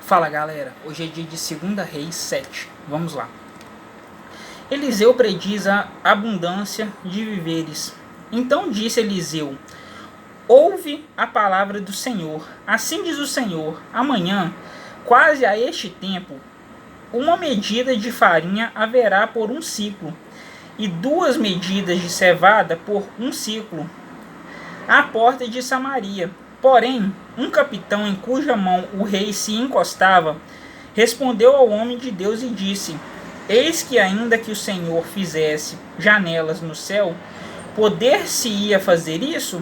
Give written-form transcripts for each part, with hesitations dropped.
Fala galera, hoje é dia de 2 Reis 7, vamos lá. Eliseu prediz a abundância de víveres. Então disse Eliseu: ouve a palavra do Senhor. Assim diz o Senhor: amanhã, quase a este tempo, uma medida de farinha haverá por um ciclo, e 2 medidas de cevada por um ciclo, à porta de Samaria. Porém, um capitão em cuja mão o rei se encostava, respondeu ao homem de Deus e disse: eis que ainda que o Senhor fizesse janelas no céu, poder-se-ia fazer isso?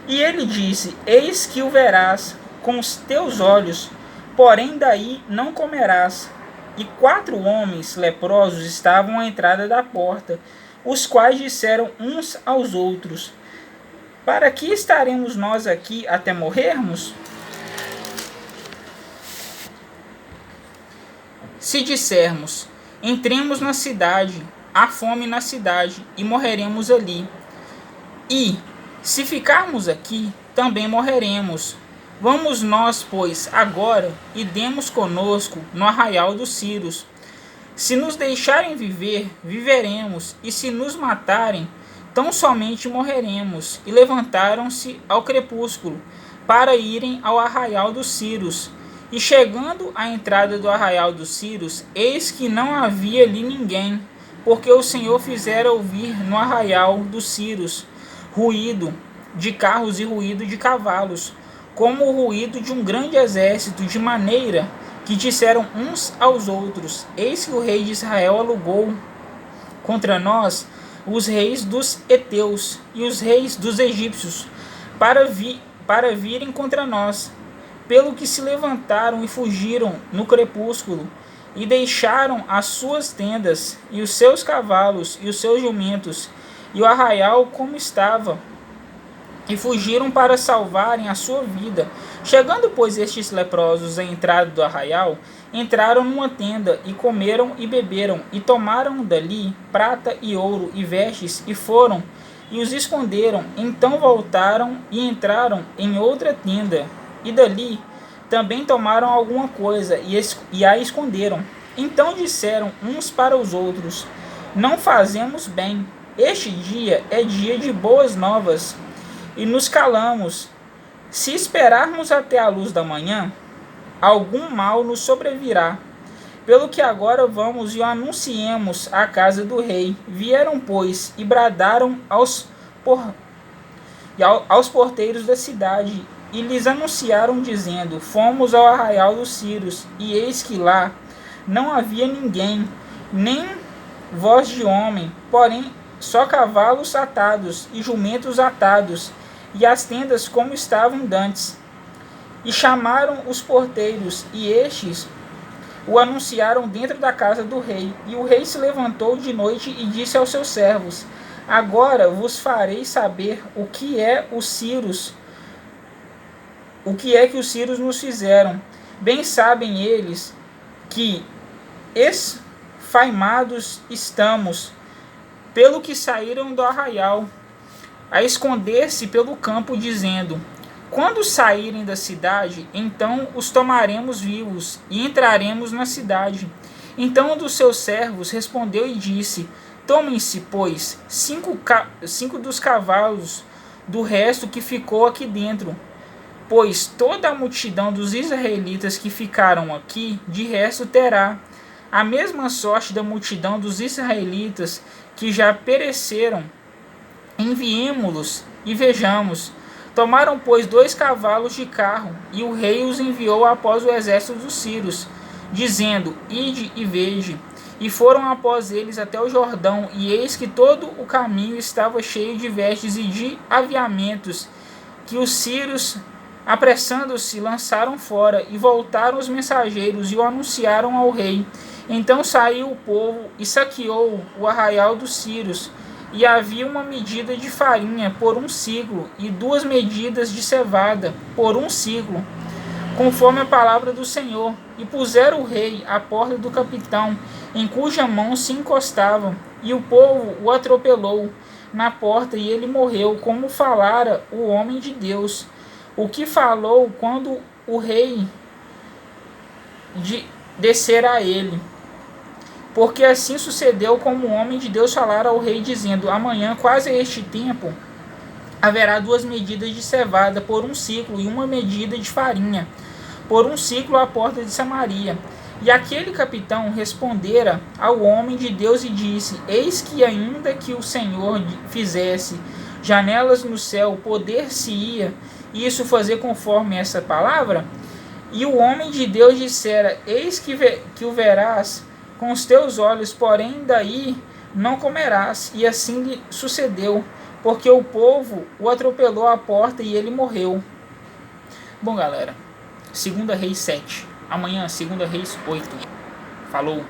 E ele disse: eis que o verás com os teus olhos, porém daí não comerás. E 4 homens leprosos estavam à entrada da porta, os quais disseram uns aos outros: para que estaremos nós aqui até morrermos? Se dissermos: entremos na cidade, há fome na cidade, e morreremos ali. E, se ficarmos aqui, também morreremos. Vamos nós, pois, agora, e demos conosco no arraial dos Círios. Se nos deixarem viver, viveremos, e se nos matarem, tão somente morreremos. E levantaram-se ao crepúsculo, para irem ao arraial dos Círios. E chegando à entrada do arraial dos Círios, eis que não havia ali ninguém, porque o Senhor fizera ouvir no arraial dos Círios ruído de carros e ruído de cavalos, como o ruído de um grande exército, de maneira que disseram uns aos outros: eis que o rei de Israel alugou contra nós os reis dos heteus e os reis dos egípcios para virem contra nós. Pelo que se levantaram e fugiram no crepúsculo, e deixaram as suas tendas, e os seus cavalos, e os seus jumentos, e o arraial como estava, e fugiram para salvarem a sua vida. Chegando, pois, estes leprosos à entrada do arraial, entraram numa tenda, e comeram e beberam, e tomaram dali prata e ouro e vestes, e foram, e os esconderam. Então voltaram e entraram em outra tenda, e dali também tomaram alguma coisa, e a esconderam. Então disseram uns para os outros: não fazemos bem. Este dia é dia de boas novas, e nos calamos. Se esperarmos até a luz da manhã, algum mal nos sobrevirá. Pelo que agora vamos e o anunciemos à casa do rei. Vieram, pois, e bradaram aos porteiros da cidade, e lhes anunciaram, dizendo: fomos ao arraial dos Círios, e eis que lá não havia ninguém, nem voz de homem, porém só cavalos atados e jumentos atados, e as tendas como estavam dantes. E chamaram os porteiros, e estes o anunciaram dentro da casa do rei. E o rei se levantou de noite e disse aos seus servos: agora vos farei saber o que é que os Círios nos fizeram. Bem sabem eles que esfaimados estamos, pelo que saíram do arraial a esconder-se pelo campo, dizendo: quando saírem da cidade, então os tomaremos vivos, e entraremos na cidade. Então um dos seus servos respondeu e disse: tomem-se, pois, 5 dos cavalos do resto que ficou aqui dentro, pois toda a multidão dos israelitas que ficaram aqui, de resto terá a mesma sorte da multidão dos israelitas que já pereceram. Enviemo-los e vejamos. Tomaram, pois, 2 cavalos de carro, e o rei os enviou após o exército dos Círios, dizendo: ide e vede. E foram após eles até o Jordão, e eis que todo o caminho estava cheio de vestes e de aviamentos, que os Círios, apressando-se, lançaram fora, e voltaram os mensageiros e o anunciaram ao rei. Então saiu o povo e saqueou o arraial dos Círios, e havia uma medida de farinha por um ciclo, e 2 medidas de cevada por um ciclo, conforme a palavra do Senhor. E puseram o rei à porta do capitão, em cuja mão se encostava, e o povo o atropelou na porta, e ele morreu, como falara o homem de Deus, o que falou quando o rei de descer a ele. Porque assim sucedeu como o homem de Deus falara ao rei, dizendo: amanhã, quase a este tempo, haverá 2 medidas de cevada por 1 ciclo, e 1 medida de farinha por 1 ciclo à porta de Samaria. E aquele capitão respondera ao homem de Deus e disse: eis que ainda que o Senhor fizesse janelas no céu, poder-se-ia isso fazer conforme essa palavra? E o homem de Deus dissera: eis que o verás com os teus olhos, porém daí não comerás. E assim lhe sucedeu, porque o povo o atropelou à porta e ele morreu. Bom, galera, 2 Reis 7. Amanhã, 2 Reis 8. Falou!